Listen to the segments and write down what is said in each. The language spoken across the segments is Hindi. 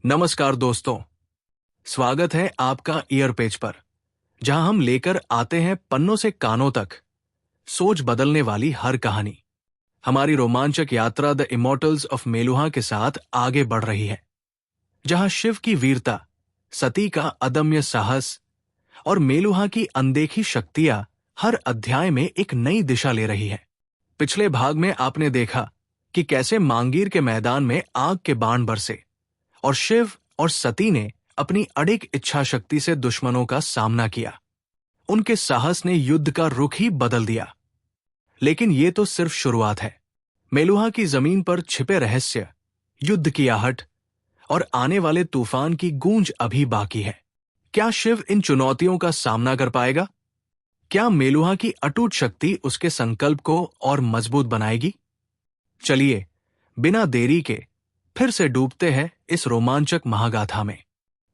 नमस्कार दोस्तों, स्वागत है आपका ईयर पेज पर, जहां हम लेकर आते हैं पन्नों से कानों तक सोच बदलने वाली हर कहानी। हमारी रोमांचक यात्रा द इमॉर्टल्स ऑफ मेलुहा के साथ आगे बढ़ रही है, जहां शिव की वीरता, सती का अदम्य साहस और मेलुहा की अनदेखी शक्तियां हर अध्याय में एक नई दिशा ले रही है। पिछले भाग में आपने देखा कि कैसे मांगीर के मैदान में आग के बाण बरसे और शिव और सती ने अपनी अडिग इच्छा शक्ति से दुश्मनों का सामना किया। उनके साहस ने युद्ध का रुख ही बदल दिया। लेकिन ये तो सिर्फ शुरुआत है। मेलुहा की जमीन पर छिपे रहस्य, युद्ध की आहट और आने वाले तूफान की गूंज अभी बाकी है। क्या शिव इन चुनौतियों का सामना कर पाएगा? क्या मेलुहा की अटूट शक्ति उसके संकल्प को और मजबूत बनाएगी? चलिए, बिना देरी के फिर से डूबते हैं इस रोमांचक महागाथा में।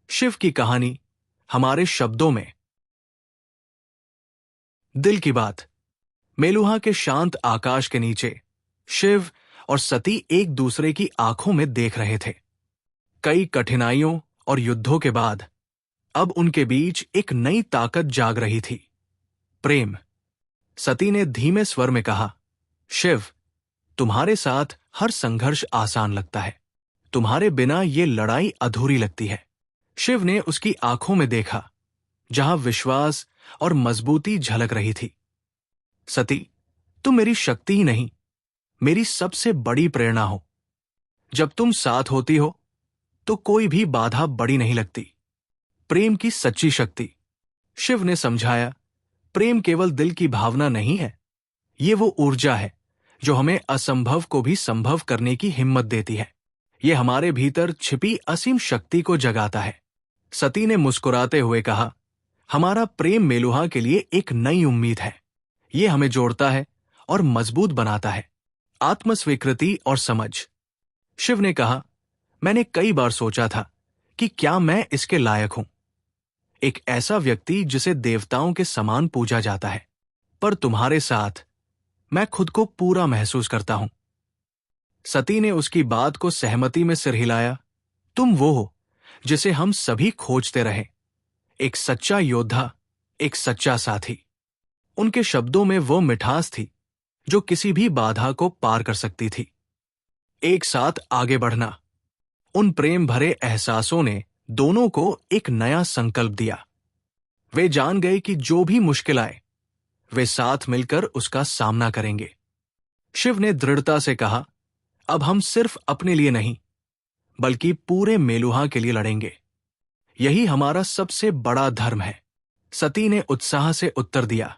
शिव की कहानी हमारे शब्दों में। दिल की बात। मेलुहा के शांत आकाश के नीचे शिव और सती एक दूसरे की आंखों में देख रहे थे। कई कठिनाइयों और युद्धों के बाद अब उनके बीच एक नई ताकत जाग रही थी, प्रेम। सती ने धीमे स्वर में कहा, शिव, तुम्हारे साथ हर संघर्ष आसान लगता है, तुम्हारे बिना ये लड़ाई अधूरी लगती है। शिव ने उसकी आंखों में देखा, जहां विश्वास और मजबूती झलक रही थी। सती, तुम मेरी शक्ति ही नहीं, मेरी सबसे बड़ी प्रेरणा हो। जब तुम साथ होती हो तो कोई भी बाधा बड़ी नहीं लगती। प्रेम की सच्ची शक्ति। शिव ने समझाया, प्रेम केवल दिल की भावना नहीं है, ये वो ऊर्जा है जो हमें असंभव को भी संभव करने की हिम्मत देती है। ये हमारे भीतर छिपी असीम शक्ति को जगाता है। सती ने मुस्कुराते हुए कहा, हमारा प्रेम मेलुहा के लिए एक नई उम्मीद है। ये हमें जोड़ता है और मजबूत बनाता है। आत्मस्वीकृति और समझ। शिव ने कहा, मैंने कई बार सोचा था कि क्या मैं इसके लायक हूं, एक ऐसा व्यक्ति जिसे देवताओं के समान पूजा जाता है। पर तुम्हारे साथ मैं खुद को पूरा महसूस करता हूं। सती ने उसकी बात को सहमति में सिर हिलाया। तुम वो हो जिसे हम सभी खोजते रहे, एक सच्चा योद्धा, एक सच्चा साथी। उनके शब्दों में वो मिठास थी जो किसी भी बाधा को पार कर सकती थी। एक साथ आगे बढ़ना। उन प्रेम भरे एहसासों ने दोनों को एक नया संकल्प दिया। वे जान गए कि जो भी मुश्किल आए, वे साथ मिलकर उसका सामना करेंगे। शिव ने दृढ़ता से कहा, अब हम सिर्फ अपने लिए नहीं, बल्कि पूरे मेलुहा के लिए लड़ेंगे। यही हमारा सबसे बड़ा धर्म है। सती ने उत्साह से उत्तर दिया,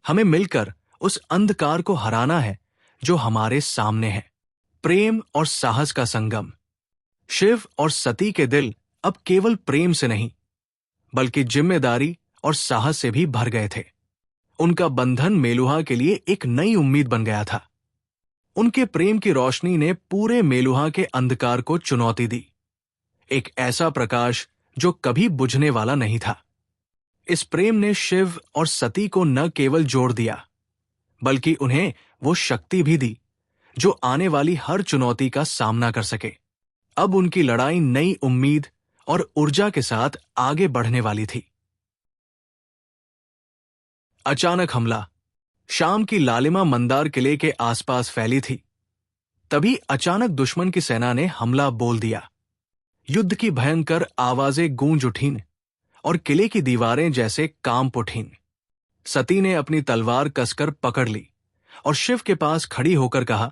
हमें मिलकर उस अंधकार को हराना है जो हमारे सामने है। प्रेम और साहस का संगम। शिव और सती के दिल अब केवल प्रेम से नहीं, बल्कि जिम्मेदारी और साहस से भी भर गए थे। उनका बंधन मेलुहा के लिए एक नई उम्मीद बन गया था। उनके प्रेम की रोशनी ने पूरे मेलुहा के अंधकार को चुनौती दी, एक ऐसा प्रकाश जो कभी बुझने वाला नहीं था। इस प्रेम ने शिव और सती को न केवल जोड़ दिया, बल्कि उन्हें वो शक्ति भी दी जो आने वाली हर चुनौती का सामना कर सके। अब उनकी लड़ाई नई उम्मीद और ऊर्जा के साथ आगे बढ़ने वाली थी। अचानक हमला। शाम की लालिमा मंदार किले के आसपास फैली थी। तभी अचानक दुश्मन की सेना ने हमला बोल दिया। युद्ध की भयंकर आवाजें गूंज उठीं और किले की दीवारें जैसे कांप उठीं। सती ने अपनी तलवार कसकर पकड़ ली और शिव के पास खड़ी होकर कहा,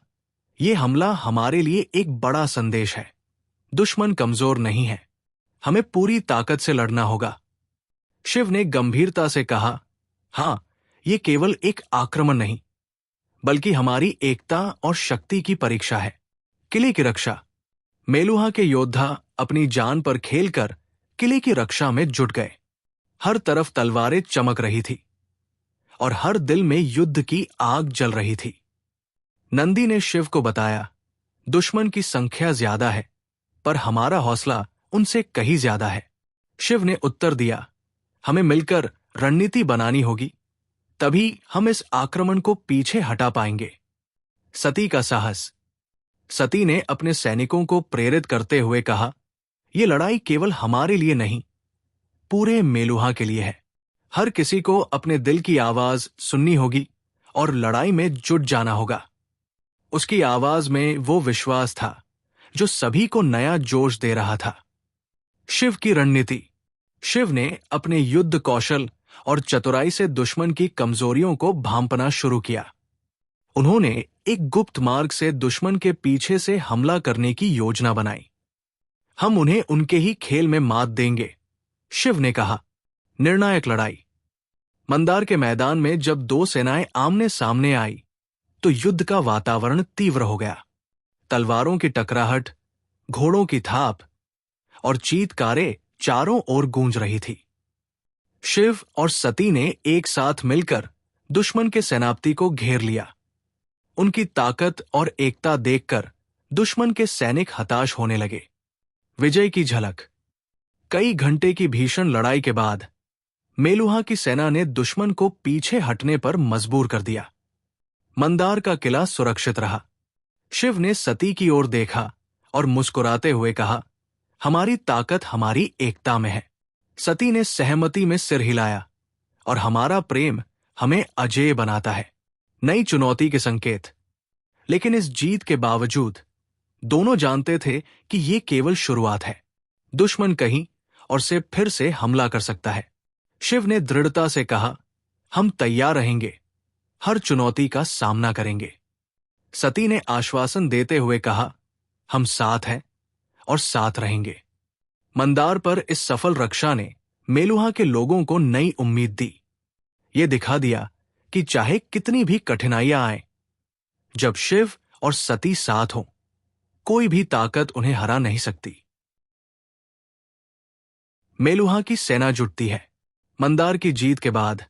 यह हमला हमारे लिए एक बड़ा संदेश है। दुश्मन कमजोर नहीं है, हमें पूरी ताकत से लड़ना होगा। शिव ने गंभीरता से कहा, हां, ये केवल एक आक्रमण नहीं, बल्कि हमारी एकता और शक्ति की परीक्षा है। किले की रक्षा। मेलुहा के योद्धा अपनी जान पर खेलकर किले की रक्षा में जुट गए। हर तरफ तलवारें चमक रही थी और हर दिल में युद्ध की आग जल रही थी। नंदी ने शिव को बताया, दुश्मन की संख्या ज्यादा है, पर हमारा हौसला उनसे कहीं ज्यादा है। शिव ने उत्तर दिया, हमें मिलकर रणनीति बनानी होगी, तभी हम इस आक्रमण को पीछे हटा पाएंगे। सती का साहस। सती ने अपने सैनिकों को प्रेरित करते हुए कहा, ये लड़ाई केवल हमारे लिए नहीं, पूरे मेलुहा के लिए है। हर किसी को अपने दिल की आवाज सुननी होगी और लड़ाई में जुट जाना होगा। उसकी आवाज में वो विश्वास था जो सभी को नया जोश दे रहा था। शिव की रणनीति। शिव ने अपने युद्ध कौशल और चतुराई से दुश्मन की कमजोरियों को भांपना शुरू किया। उन्होंने एक गुप्त मार्ग से दुश्मन के पीछे से हमला करने की योजना बनाई। हम उन्हें उनके ही खेल में मात देंगे, शिव ने कहा। निर्णायक लड़ाई। मंदार के मैदान में जब दो सेनाएं आमने सामने आई तो युद्ध का वातावरण तीव्र हो गया। तलवारों की टकराहट, घोड़ों की थाप और चीत्कारें चारों ओर गूंज रही थी। शिव और सती ने एक साथ मिलकर दुश्मन के सेनापति को घेर लिया। उनकी ताकत और एकता देखकर दुश्मन के सैनिक हताश होने लगे। विजय की झलक। कई घंटे की भीषण लड़ाई के बाद मेलुहा की सेना ने दुश्मन को पीछे हटने पर मजबूर कर दिया। मंदार का किला सुरक्षित रहा। शिव ने सती की ओर देखा और मुस्कुराते हुए कहा, हमारी ताकत हमारी एकता में है। सती ने सहमति में सिर हिलाया, और हमारा प्रेम हमें अजेय बनाता है। नई चुनौती के संकेत। लेकिन इस जीत के बावजूद दोनों जानते थे कि ये केवल शुरुआत है। दुश्मन कहीं और से फिर से हमला कर सकता है। शिव ने दृढ़ता से कहा, हम तैयार रहेंगे, हर चुनौती का सामना करेंगे। सती ने आश्वासन देते हुए कहा, हम साथ हैं और साथ रहेंगे। मंदार पर इस सफल रक्षा ने मेलुहा के लोगों को नई उम्मीद दी। ये दिखा दिया कि चाहे कितनी भी कठिनाइयां आए, जब शिव और सती साथ हों, कोई भी ताकत उन्हें हरा नहीं सकती। मेलुहा की सेना जुटती है। मंदार की जीत के बाद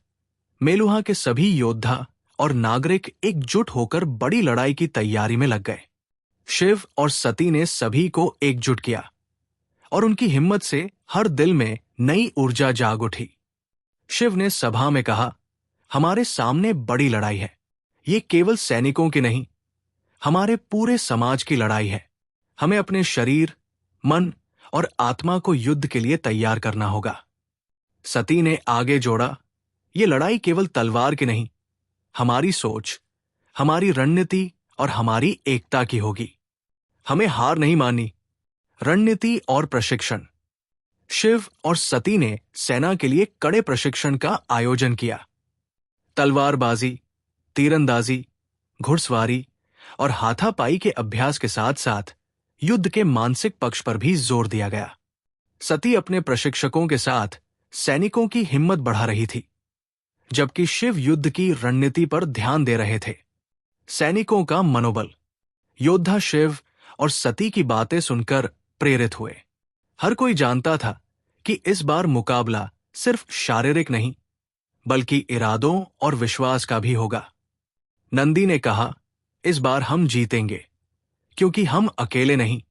मेलुहा के सभी योद्धा और नागरिक एकजुट होकर बड़ी लड़ाई की तैयारी में लग गए। शिव और सती ने सभी को एकजुट किया और उनकी हिम्मत से हर दिल में नई ऊर्जा जाग उठी। शिव ने सभा में कहा, हमारे सामने बड़ी लड़ाई है। ये केवल सैनिकों की नहीं, हमारे पूरे समाज की लड़ाई है। हमें अपने शरीर, मन और आत्मा को युद्ध के लिए तैयार करना होगा। सती ने आगे जोड़ा, ये लड़ाई केवल तलवार की नहीं, हमारी सोच, हमारी रणनीति और हमारी एकता की होगी। हमें हार नहीं माननी। रणनीति और प्रशिक्षण। शिव और सती ने सेना के लिए कड़े प्रशिक्षण का आयोजन किया। तलवारबाजी, तीरंदाजी, घुड़सवारी और हाथापाई के अभ्यास के साथ साथ युद्ध के मानसिक पक्ष पर भी जोर दिया गया। सती अपने प्रशिक्षकों के साथ सैनिकों की हिम्मत बढ़ा रही थी, जबकि शिव युद्ध की रणनीति पर ध्यान दे रहे थे। सैनिकों का मनोबल। योद्धा शिव और सती की बातें सुनकर प्रेरित हुए। हर कोई जानता था कि इस बार मुकाबला सिर्फ शारीरिक नहीं, बल्कि इरादों और विश्वास का भी होगा। नंदी ने कहा, इस बार हम जीतेंगे, क्योंकि हम अकेले नहीं,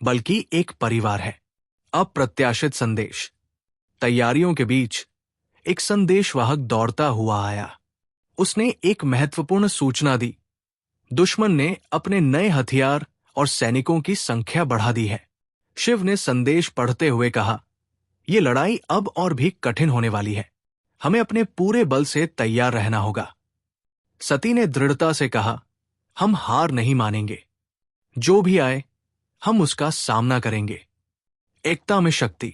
बल्कि एक परिवार है। अप्रत्याशित संदेश। तैयारियों के बीच एक संदेशवाहक दौड़ता हुआ आया। उसने एक महत्वपूर्ण सूचना दी। दुश्मन ने अपने नए हथियार और सैनिकों की संख्या बढ़ा दी है। शिव ने संदेश पढ़ते हुए कहा, यह लड़ाई अब और भी कठिन होने वाली है। हमें अपने पूरे बल से तैयार रहना होगा। सती ने दृढ़ता से कहा, हम हार नहीं मानेंगे। जो भी आए, हम उसका सामना करेंगे। एकता में शक्ति।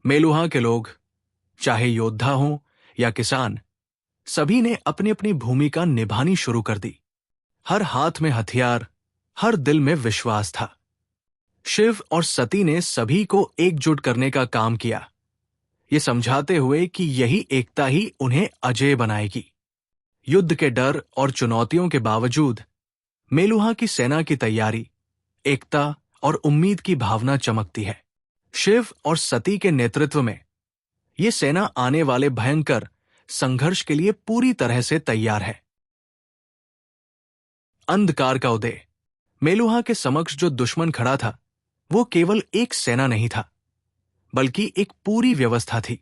मेलुहा के लोग, चाहे योद्धा हों या किसान, सभी ने अपनी अपनी भूमिका निभानी शुरू कर दी। हर हाथ में हथियार, हर दिल में विश्वास था। शिव और सती ने सभी को एकजुट करने का काम किया, ये समझाते हुए कि यही एकता ही उन्हें अजेय बनाएगी। युद्ध के डर और चुनौतियों के बावजूद मेलुहा की सेना की तैयारी, एकता और उम्मीद की भावना चमकती है। शिव और सती के नेतृत्व में ये सेना आने वाले भयंकर संघर्ष के लिए पूरी तरह से तैयार है। अंधकार का उदय। मेलुहा के समक्ष जो दुश्मन खड़ा था, वो केवल एक सेना नहीं था, बल्कि एक पूरी व्यवस्था थी,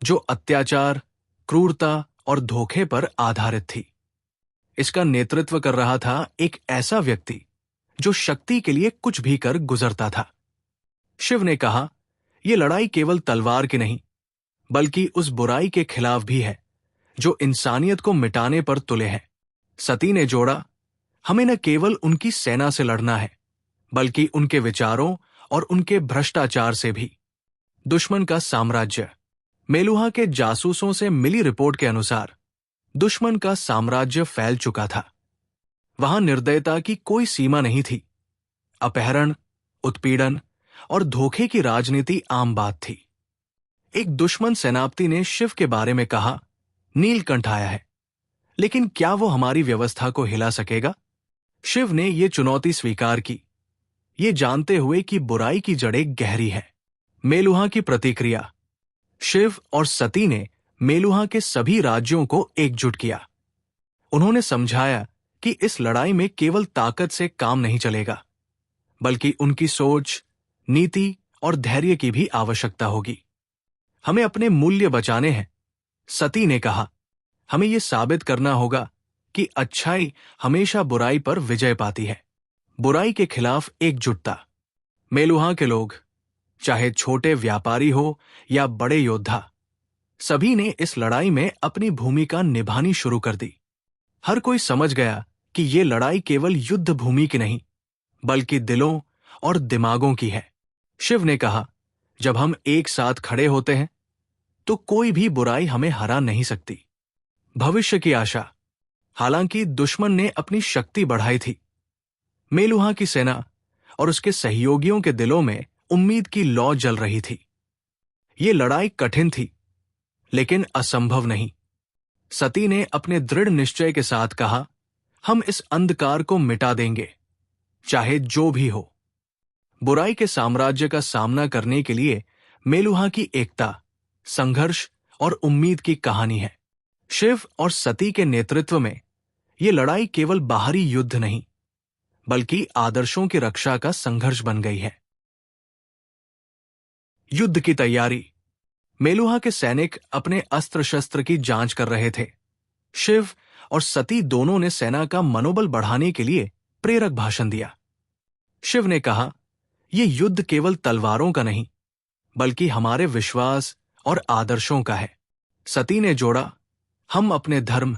जो अत्याचार, क्रूरता और धोखे पर आधारित थी। इसका नेतृत्व कर रहा था एक ऐसा व्यक्ति जो शक्ति के लिए कुछ भी कर गुजरता था। शिव ने कहा, यह लड़ाई केवल तलवार की नहीं, बल्कि उस बुराई के खिलाफ भी है जो इंसानियत को मिटाने पर तुले है। सती ने जोड़ा, हमें न केवल उनकी सेना से लड़ना है, बल्कि उनके विचारों और उनके भ्रष्टाचार से भी। दुश्मन का साम्राज्य। मेलुहा के जासूसों से मिली रिपोर्ट के अनुसार दुश्मन का साम्राज्य फैल चुका था। वहां निर्दयता की कोई सीमा नहीं थी। अपहरण, उत्पीड़न और धोखे की राजनीति आम बात थी। एक दुश्मन सेनापति ने शिव के बारे में कहा, नीलकंठ आया है, लेकिन क्या वो हमारी व्यवस्था को हिला सकेगा? शिव ने यह चुनौती स्वीकार की, ये जानते हुए कि बुराई की जड़ें गहरी है। मेलुहा की प्रतिक्रिया। शिव और सती ने मेलुहा के सभी राज्यों को एकजुट किया। उन्होंने समझाया कि इस लड़ाई में केवल ताकत से काम नहीं चलेगा, बल्कि उनकी सोच, नीति और धैर्य की भी आवश्यकता होगी। हमें अपने मूल्य बचाने हैं, सती ने कहा। हमें यह साबित करना होगा कि अच्छाई हमेशा बुराई पर विजय पाती है। बुराई के खिलाफ एकजुटता। मेलुहा के लोग, चाहे छोटे व्यापारी हो या बड़े योद्धा, सभी ने इस लड़ाई में अपनी भूमिका निभानी शुरू कर दी। हर कोई समझ गया कि ये लड़ाई केवल युद्ध भूमि की नहीं, बल्कि दिलों और दिमागों की है। शिव ने कहा, जब हम एक साथ खड़े होते हैं तो कोई भी बुराई हमें हरा नहीं सकती। भविष्य की आशा। हालांकि दुश्मन ने अपनी शक्ति बढ़ाई थी, मेलुहा की सेना और उसके सहयोगियों के दिलों में उम्मीद की लौ जल रही थी। ये लड़ाई कठिन थी, लेकिन असंभव नहीं। सती ने अपने दृढ़ निश्चय के साथ कहा, हम इस अंधकार को मिटा देंगे, चाहे जो भी हो। बुराई के साम्राज्य का सामना करने के लिए मेलुहा की एकता, संघर्ष और उम्मीद की कहानी है। शिव और सती के नेतृत्व में यह लड़ाई केवल बाहरी युद्ध नहीं, बल्कि आदर्शों की रक्षा का संघर्ष बन गई है। युद्ध की तैयारी। मेलुहा के सैनिक अपने अस्त्र शस्त्र की जांच कर रहे थे। शिव और सती दोनों ने सेना का मनोबल बढ़ाने के लिए प्रेरक भाषण दिया। शिव ने कहा, यह युद्ध केवल तलवारों का नहीं, बल्कि हमारे विश्वास और आदर्शों का है। सती ने जोड़ा, हम अपने धर्म,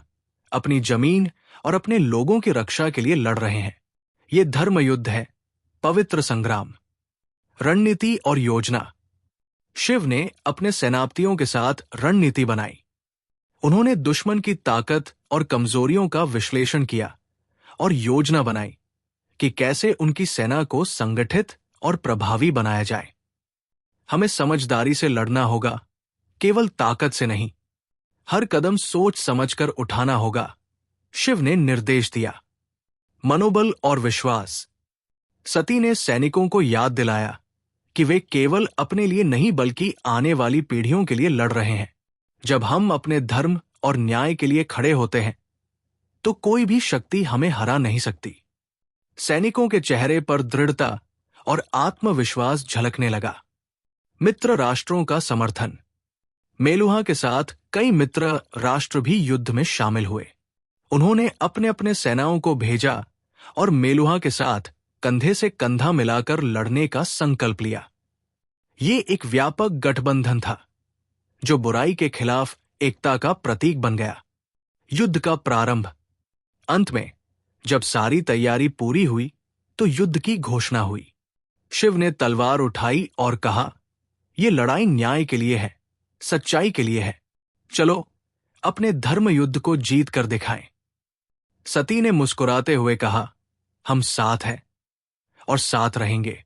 अपनी जमीन और अपने लोगों की रक्षा के लिए लड़ रहे हैं। यह धर्म युद्ध है, पवित्र संग्राम। रणनीति और योजना। शिव ने अपने सेनापतियों के साथ रणनीति बनाई। उन्होंने दुश्मन की ताकत और कमजोरियों का विश्लेषण किया और योजना बनाई कि कैसे उनकी सेना को संगठित और प्रभावी बनाया जाए। हमें समझदारी से लड़ना होगा, केवल ताकत से नहीं। हर कदम सोच समझकर उठाना होगा, शिव ने निर्देश दिया। मनोबल और विश्वास। सती ने सैनिकों को याद दिलाया कि वे केवल अपने लिए नहीं, बल्कि आने वाली पीढ़ियों के लिए लड़ रहे हैं। जब हम अपने धर्म और न्याय के लिए खड़े होते हैं, तो कोई भी शक्ति हमें हरा नहीं सकती। सैनिकों के चेहरे पर दृढ़ता और आत्मविश्वास झलकने लगा। मित्र राष्ट्रों का समर्थन। मेलुहा के साथ कई मित्र राष्ट्र भी युद्ध में शामिल हुए। उन्होंने अपने अपने सेनाओं को भेजा और मेलुहा के साथ कंधे से कंधा मिलाकर लड़ने का संकल्प लिया। ये एक व्यापक गठबंधन था, जो बुराई के खिलाफ एकता का प्रतीक बन गया। युद्ध का प्रारंभ। अंत में जब सारी तैयारी पूरी हुई, तो युद्ध की घोषणा हुई। शिव ने तलवार उठाई और कहा, यह लड़ाई न्याय के लिए है, सच्चाई के लिए है। चलो अपने धर्म युद्ध को जीत कर दिखाएं। सती ने मुस्कुराते हुए कहा, हम साथ हैं और साथ रहेंगे।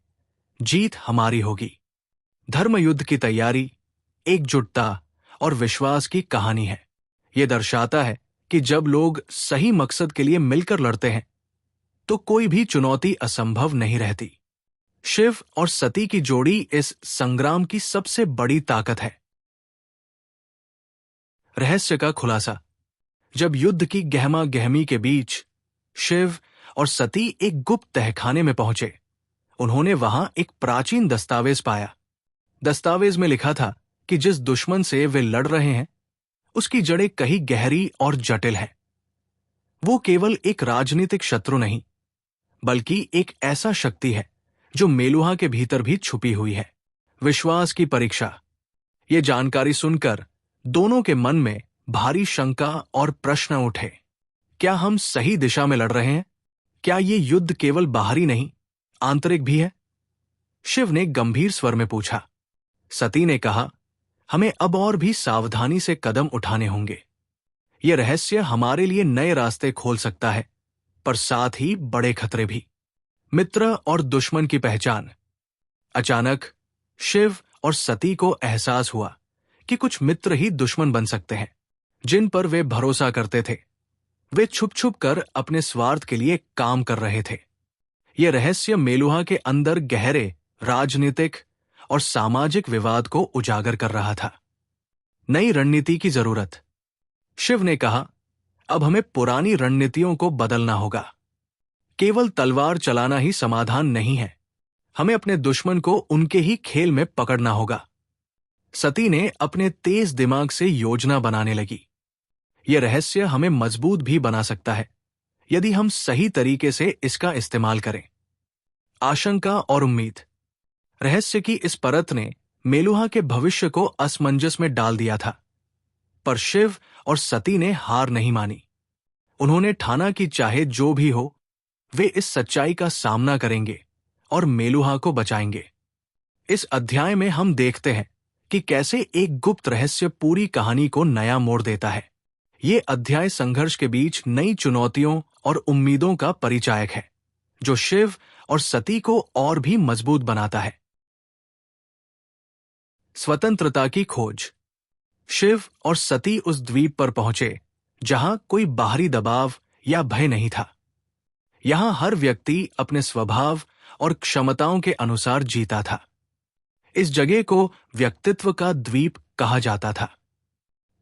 जीत हमारी होगी। धर्म युद्ध की तैयारी, एकजुटता और विश्वास की कहानी है। यह दर्शाता है कि जब लोग सही मकसद के लिए मिलकर लड़ते हैं, तो कोई भी चुनौती असंभव नहीं रहती। शिव और सती की जोड़ी इस संग्राम की सबसे बड़ी ताकत है। रहस्य का खुलासा। जब युद्ध की गहमा गहमी के बीच शिव और सती एक गुप्त तहखाने में पहुंचे, उन्होंने वहां एक प्राचीन दस्तावेज पाया। दस्तावेज में लिखा था कि जिस दुश्मन से वे लड़ रहे हैं, उसकी जड़ें कहीं गहरी और जटिल हैं। वो केवल एक राजनीतिक शत्रु नहीं, बल्कि एक ऐसा शक्ति है जो मेलुहा के भीतर भी छुपी हुई है। विश्वास की परीक्षा। ये जानकारी सुनकर दोनों के मन में भारी शंका और प्रश्न उठे। क्या हम सही दिशा में लड़ रहे हैं? क्या ये युद्ध केवल बाहरी नहीं, आंतरिक भी है? शिव ने गंभीर स्वर में पूछा। सती ने कहा, हमें अब और भी सावधानी से कदम उठाने होंगे। यह रहस्य हमारे लिए नए रास्ते खोल सकता है, पर साथ ही बड़े खतरे भी। मित्र और दुश्मन की पहचान। अचानक शिव और सती को एहसास हुआ कि कुछ मित्र ही दुश्मन बन सकते हैं, जिन पर वे भरोसा करते थे। वे छुप छुप कर अपने स्वार्थ के लिए काम कर रहे थे। यह रहस्य मेलुहा के अंदर गहरे राजनीतिक और सामाजिक विवाद को उजागर कर रहा था। नई रणनीति की जरूरत। शिव ने कहा, अब हमें पुरानी रणनीतियों को बदलना होगा। केवल तलवार चलाना ही समाधान नहीं है। हमें अपने दुश्मन को उनके ही खेल में पकड़ना होगा। सती ने अपने तेज दिमाग से योजना बनाने लगी। यह रहस्य हमें मजबूत भी बना सकता है, यदि हम सही तरीके से इसका इस्तेमाल करें। आशंका और उम्मीद। रहस्य की इस परत ने मेलुहा के भविष्य को असमंजस में डाल दिया था, पर शिव और सती ने हार नहीं मानी। उन्होंने ठाना कि चाहे जो भी हो, वे इस सच्चाई का सामना करेंगे और मेलुहा को बचाएंगे। इस अध्याय में हम देखते हैं कि कैसे एक गुप्त रहस्य पूरी कहानी को नया मोड़ देता है। ये अध्याय संघर्ष के बीच नई चुनौतियों और उम्मीदों का परिचायक है, जो शिव और सती को और भी मजबूत बनाता है। स्वतंत्रता की खोज। शिव और सती उस द्वीप पर पहुंचे जहां कोई बाहरी दबाव या भय नहीं था। यहां हर व्यक्ति अपने स्वभाव और क्षमताओं के अनुसार जीता था। इस जगह को व्यक्तित्व का द्वीप कहा जाता था।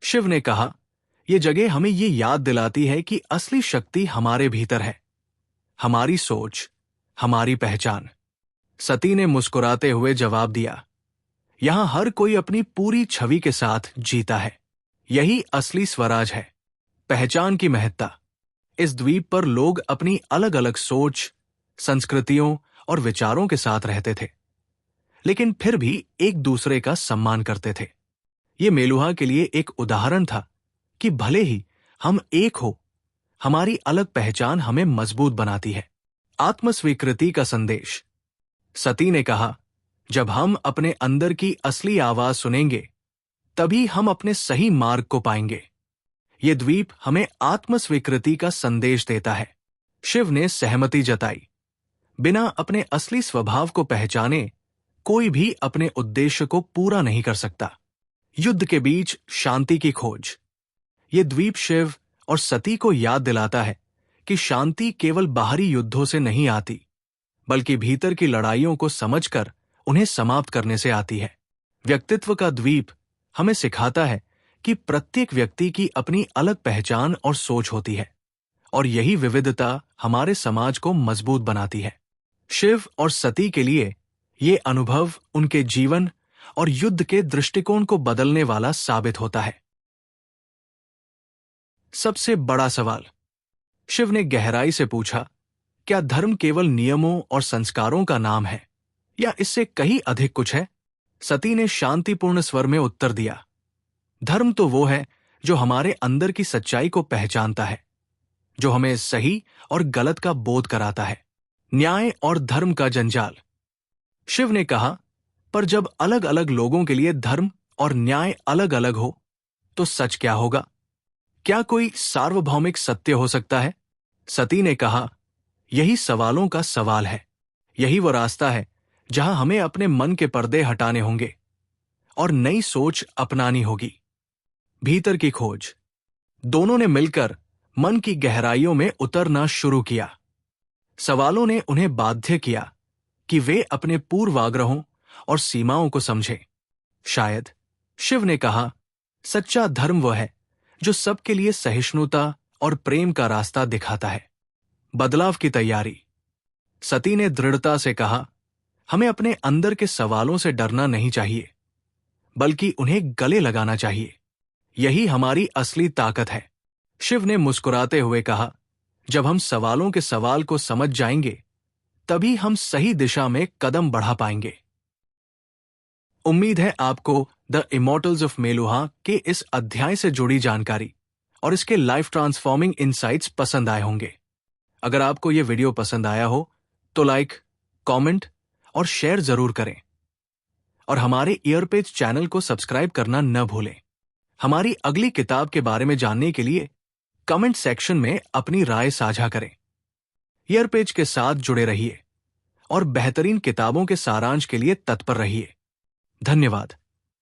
शिव ने कहा, यह जगह हमें ये याद दिलाती है कि असली शक्ति हमारे भीतर है, हमारी सोच, हमारी पहचान। सती ने मुस्कुराते हुए जवाब दिया, यहां हर कोई अपनी पूरी छवि के साथ जीता है। यही असली स्वराज है, पहचान की महत्ता। इस द्वीप पर लोग अपनी अलग अलग सोच, संस्कृतियों और विचारों के साथ रहते थे, लेकिन फिर भी एक दूसरे का सम्मान करते थे। ये मेलुहा के लिए एक उदाहरण था कि भले ही हम एक हो, हमारी अलग पहचान हमें मजबूत बनाती है। आत्मस्वीकृति का संदेश। सती ने कहा, जब हम अपने अंदर की असली आवाज सुनेंगे, तभी हम अपने सही मार्ग को पाएंगे। ये द्वीप हमें आत्मस्वीकृति का संदेश देता है। शिव ने सहमति जताई। बिना अपने असली स्वभाव को पहचाने कोई भी अपने उद्देश्य को पूरा नहीं कर सकता। युद्ध के बीच शांति की खोज। ये द्वीप शिव और सती को याद दिलाता है कि शांति केवल बाहरी युद्धों से नहीं आती, बल्कि भीतर की लड़ाइयों को समझकर उन्हें समाप्त करने से आती है। व्यक्तित्व का द्वीप हमें सिखाता है कि प्रत्येक व्यक्ति की अपनी अलग पहचान और सोच होती है, और यही विविधता हमारे समाज को मजबूत बनाती है। शिव और सती के लिए ये अनुभव उनके जीवन और युद्ध के दृष्टिकोण को बदलने वाला साबित होता है। सबसे बड़ा सवाल। शिव ने गहराई से पूछा, क्या धर्म केवल नियमों और संस्कारों का नाम है, या इससे कहीं अधिक कुछ है? सती ने शांतिपूर्ण स्वर में उत्तर दिया, धर्म तो वो है जो हमारे अंदर की सच्चाई को पहचानता है, जो हमें सही और गलत का बोध कराता है। न्याय और धर्म का जंजाल। शिव ने कहा, पर जब अलग अलग लोगों के लिए धर्म और न्याय अलग अलग हो, तो सच क्या होगा? क्या कोई सार्वभौमिक सत्य हो सकता है? सती ने कहा, यही सवालों का सवाल है। यही वो रास्ता है जहां हमें अपने मन के पर्दे हटाने होंगे और नई सोच अपनानी होगी। भीतर की खोज। दोनों ने मिलकर मन की गहराइयों में उतरना शुरू किया। सवालों ने उन्हें बाध्य किया कि वे अपने पूर्वाग्रहों और सीमाओं को समझें। शायद शिव ने कहा, सच्चा धर्म वह है जो सबके लिए सहिष्णुता और प्रेम का रास्ता दिखाता है। बदलाव की तैयारी। सती ने दृढ़ता से कहा, हमें अपने अंदर के सवालों से डरना नहीं चाहिए, बल्कि उन्हें गले लगाना चाहिए। यही हमारी असली ताकत है। शिव ने मुस्कुराते हुए कहा, जब हम सवालों के सवाल को समझ जाएंगे, तभी हम सही दिशा में कदम बढ़ा पाएंगे। उम्मीद है आपको द इमॉर्टल्स ऑफ मेलुहा के इस अध्याय से जुड़ी जानकारी और इसके लाइफ ट्रांसफॉर्मिंग इनसाइट्स पसंद आए होंगे। अगर आपको यह वीडियो पसंद आया हो तो लाइक, कमेंट और शेयर जरूर करें और हमारे ईयरपेज चैनल को सब्सक्राइब करना न भूलें। हमारी अगली किताब के बारे में जानने के लिए कमेंट सेक्शन में अपनी राय साझा करें। ईयरपेज के साथ जुड़े रहिए और बेहतरीन किताबों के सारांश के लिए तत्पर रहिए। धन्यवाद।